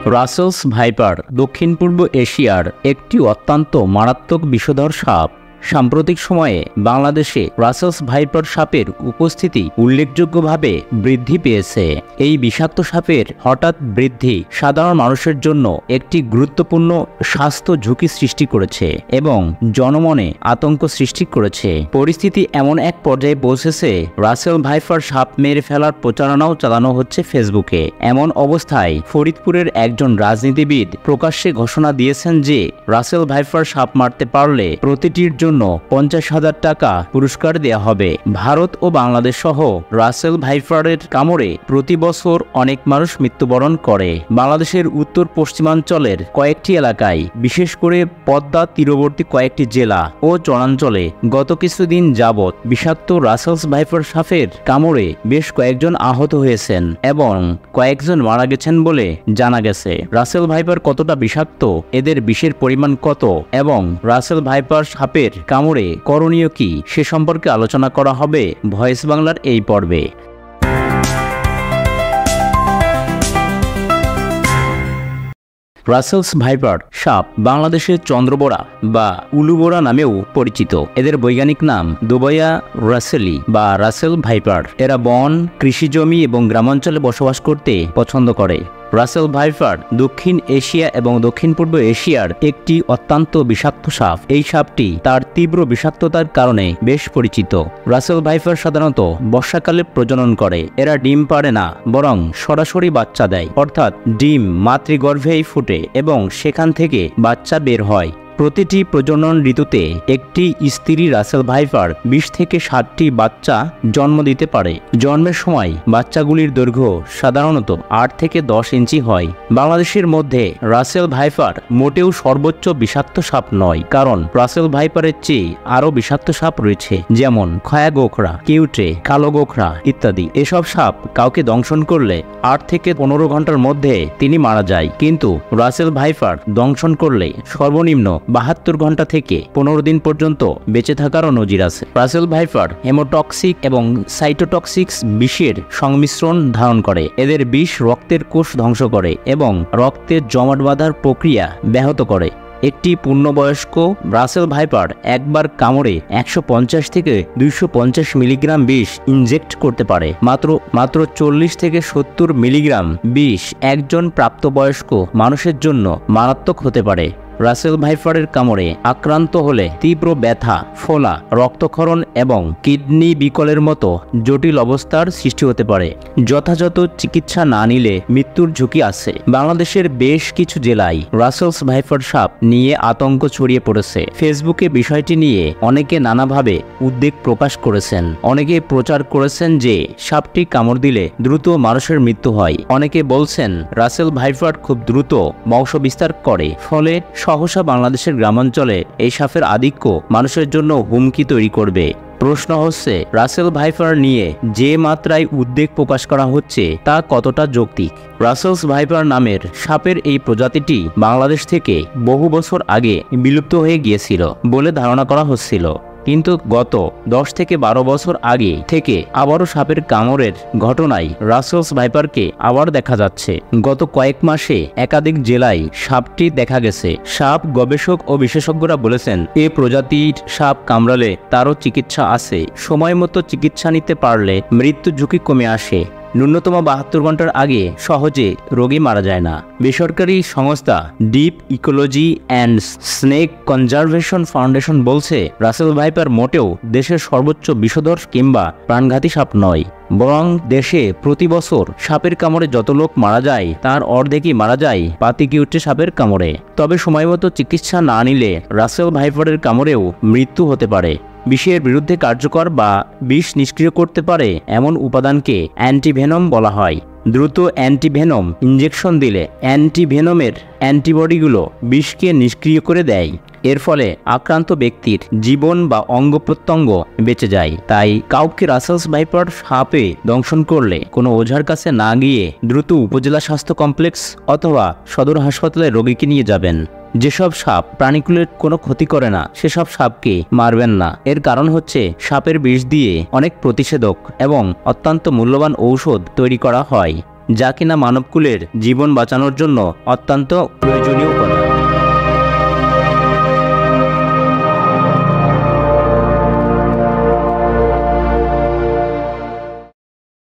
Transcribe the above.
Russell's viper দক্ষিণ পূর্ব এশিয়ার একটি অত্যন্ত মারাত্মক বিষধর সাপ। সাম্প্রতিক সময়ে বাংলাদেশে রাসেলস ভাইপার সাপের উপস্থিতি উল্লেখযোগ্যভাবে বৃদ্ধি পেয়েছে। এই বিষাক্ত সাপের হঠাৎ বৃদ্ধি সাধারণ মানুষের জন্য একটি গুরুত্বপূর্ণ স্বাস্থ্য ঝুঁকি সৃষ্টি করেছে এবং জনমনে আতঙ্ক সৃষ্টি করেছে। পরিস্থিতি এমন এক পর্যায়ে পৌঁছেছে, রাসেল ভাইপার সাপ মেরে ফেলার প্রচারণাও চালানো হচ্ছে ফেসবুকে। এমন অবস্থায় ফরিদপুরের একজন রাজনীতিবিদ প্রকাশ্যে ঘোষণা দিয়েছেন যে রাসেল ভাইপার সাপ মারতে পারলে প্রতিটির জন্য 50,000 টাকা পুরস্কার দেয়া হবে। ভারত ও বাংলাদেশ সহ রাসেল ভাইপারের কামড়ে প্রতি বছর অনেক মানুষ মৃত্যুবরণ করে। বাংলাদেশের উত্তর পশ্চিমাঞ্চলের কয়েকটি এলাকায়, বিশেষ করে পদ্মা তীরবর্তী কয়েকটি জেলা ও চরাঞ্চলে গত কিছুদিন যাবৎ বিষাক্ত রাসেলস ভাইপার সাপের কামড়ে বেশ কয়েকজন আহত হয়েছেন এবং কয়েকজন মারা গেছেন বলে জানা গেছে। রাসেল ভাইপার কতটা বিষাক্ত, এদের বিষের পরিমাণ কত এবং রাসেল ভাইপার সাপের কামড়ে করণীয় কি, সে সম্পর্কে আলোচনা করা হবে ভয়েস বাংলার এই পর্বে। রাসেলস ভাইপার সাপ বাংলাদেশের চন্দ্রবোরা বা উলুবোরা নামেও পরিচিত। এদের বৈজ্ঞানিক নাম দুবাইয়া রাসেলি বা রাসেল ভাইপার। এরা বন, কৃষিজমি এবং গ্রামাঞ্চলে বসবাস করতে পছন্দ করে। রাসেল ভাইপার দক্ষিণ এশিয়া এবং দক্ষিণ পূর্ব এশিয়ার একটি অত্যন্ত বিষাক্ত সাপ। এই সাপটি তার তীব্র বিষাক্ততার কারণে বেশ পরিচিত। রাসেল ভাইপার সাধারণত বর্ষাকালে প্রজনন করে। এরা ডিম পাড়ে না, বরং সরাসরি বাচ্চা দেয়, অর্থাৎ ডিম মাতৃগর্ভেই ফুটে এবং সেখান থেকে বাচ্চা বের হয়। প্রতিটি প্রজনন ঋতুতে একটি স্ত্রী রাসেল ভাইপার 20 থেকে 60টি বাচ্চা জন্ম দিতে পারে। জন্মের সময় বাচ্চাগুলির দৈর্ঘ্য সাধারণত 8 থেকে 10 ইঞ্চি হয়। বাংলাদেশের মধ্যে রাসেল ভাইপার মোটেও সর্বোচ্চ বিষাক্ত সাপ নয়, কারণ রাসেল ভাইপারের চেয়ে আরও বিষাক্ত সাপ রয়েছে, যেমন খয়া গোখরা, কিউটে, কালো গোখরা ইত্যাদি। এসব সাপ কাউকে দংশন করলে 8 থেকে 15 ঘন্টার মধ্যে তিনি মারা যায়, কিন্তু রাসেল ভাইপার দংশন করলে সর্বনিম্ন 72 ঘন্টা থেকে 15 দিন পর্যন্ত বেঁচে থাকারও নজির আছে। রাসেল ভাইপার হেমোটক্সিক এবং সাইটোটক্সিক্স বিষের সংমিশ্রণ ধারণ করে। এদের বিষ রক্তের কোষ ধ্বংস করে এবং রক্তের জমাট বাঁধার প্রক্রিয়া ব্যাহত করে। একটি পূর্ণবয়স্ক রাসেল ভাইপার একবার কামড়ে 150 থেকে 250 মিলিগ্রাম বিষ ইনজেক্ট করতে পারে। মাত্র 40 থেকে 70 মিলিগ্রাম বিষ একজন প্রাপ্তবয়স্ক মানুষের জন্য মারাত্মক হতে পারে। রাসেল ভাইপারের কামড়ে আক্রান্ত হলে তীব্র ব্যথা, ফোলা, রক্তক্ষরণ এবং কিডনি বিকলের মতো জটিল অবস্থার সৃষ্টি হতে পারে। যথাযথ চিকিৎসা না নিলে মৃত্যুর ঝুঁকি আছে। বাংলাদেশের বেশ কিছু জেলায় রাসেলস ভাইপার সাপ নিয়ে আতঙ্ক ছড়িয়ে পড়েছে। ফেসবুকে বিষয়টি নিয়ে অনেকে নানাভাবে উদ্বেগ প্রকাশ করেছেন। অনেকে প্রচার করেছেন যে সাপটি কামড় দিলে দ্রুত মানুষের মৃত্যু হয়। অনেকে বলছেন রাসেল ভাইপার খুব দ্রুত বংশ বিস্তার করে, ফলে সহসা বাংলাদেশের গ্রামাঞ্চলে এই সাপের আধিক্য মানুষের জন্য হুমকি তৈরি করবে। প্রশ্ন হচ্ছে, রাসেল ভাইপার নিয়ে যে মাত্রায় উদ্বেগ প্রকাশ করা হচ্ছে তা কতটা যৌক্তিক? রাসেলস ভাইপার নামের সাপের এই প্রজাতিটি বাংলাদেশ থেকে বহু বছর আগে বিলুপ্ত হয়ে গিয়েছিল বলে ধারণা করা হচ্ছিল, কিন্তু গত 10 থেকে 12 বছর আগে থেকে আবারও সাপের কামড়ের ঘটনায় রাসেলস ভাইপারকে আবার দেখা যাচ্ছে। গত কয়েক মাসে একাধিক জেলায় সাপটি দেখা গেছে। সাপ গবেষক ও বিশেষজ্ঞরা বলেছেন, এ প্রজাতির সাপ কামড়ালে তারও চিকিৎসা আছে। সময় মতো চিকিৎসা নিতে পারলে মৃত্যু ঝুঁকি কমে আসে। ন্যূনতম 72 ঘন্টার আগে সহজে রোগী মারা যায় না। বেসরকারি সংস্থা deep ecology and snake conservation foundation বলছে, রাসেল ভাইপার মোটেও দেশের সর্বোচ্চ বিষধর কিংবা প্রাণঘাতী সাপ নয়, বরং দেশে প্রতি বছর সাপের কামড়ে যত লোক মারা যায় তার অর্ধেকই মারা যায় পাতিকিউটে সাপের কামড়ে। তবে সময়মতো চিকিৎসা না নিলে রাসেল ভাইপারের কামড়েও মৃত্যু হতে পারে। বিষের বিরুদ্ধে কার্যকর বা বিষ নিষ্ক্রিয় করতে পারে এমন উপাদানকে অ্যান্টিভেনম বলা হয়। দ্রুত অ্যান্টিভেনম ইনজেকশন দিলে অ্যান্টিভেনমের অ্যান্টিবডিগুলো বিষকে নিষ্ক্রিয় করে দেয়। এর ফলে আক্রান্ত ব্যক্তির জীবন বা অঙ্গ প্রত্যঙ্গ বেঁচে যায়। তাই কাউকে রাসেলস ভাইপার সাপে দংশন করলে কোনো ওঝার কাছে না গিয়ে দ্রুত উপজেলা স্বাস্থ্য কমপ্লেক্স অথবা সদর হাসপাতালে রোগীকে নিয়ে যাবেন। যেসব সাপ প্রাণীকুলের কোনো ক্ষতি করে না সেসব সাপকে মারবেন না। এর কারণ হচ্ছে সাপের বিষ দিয়ে অনেক প্রতিষেধক এবং অত্যন্ত মূল্যবান ঔষধ তৈরি করা হয়। যা কিনা মানবকুলের জীবন বাঁচানোর জন্য অত্যন্ত প্রয়োজনীয়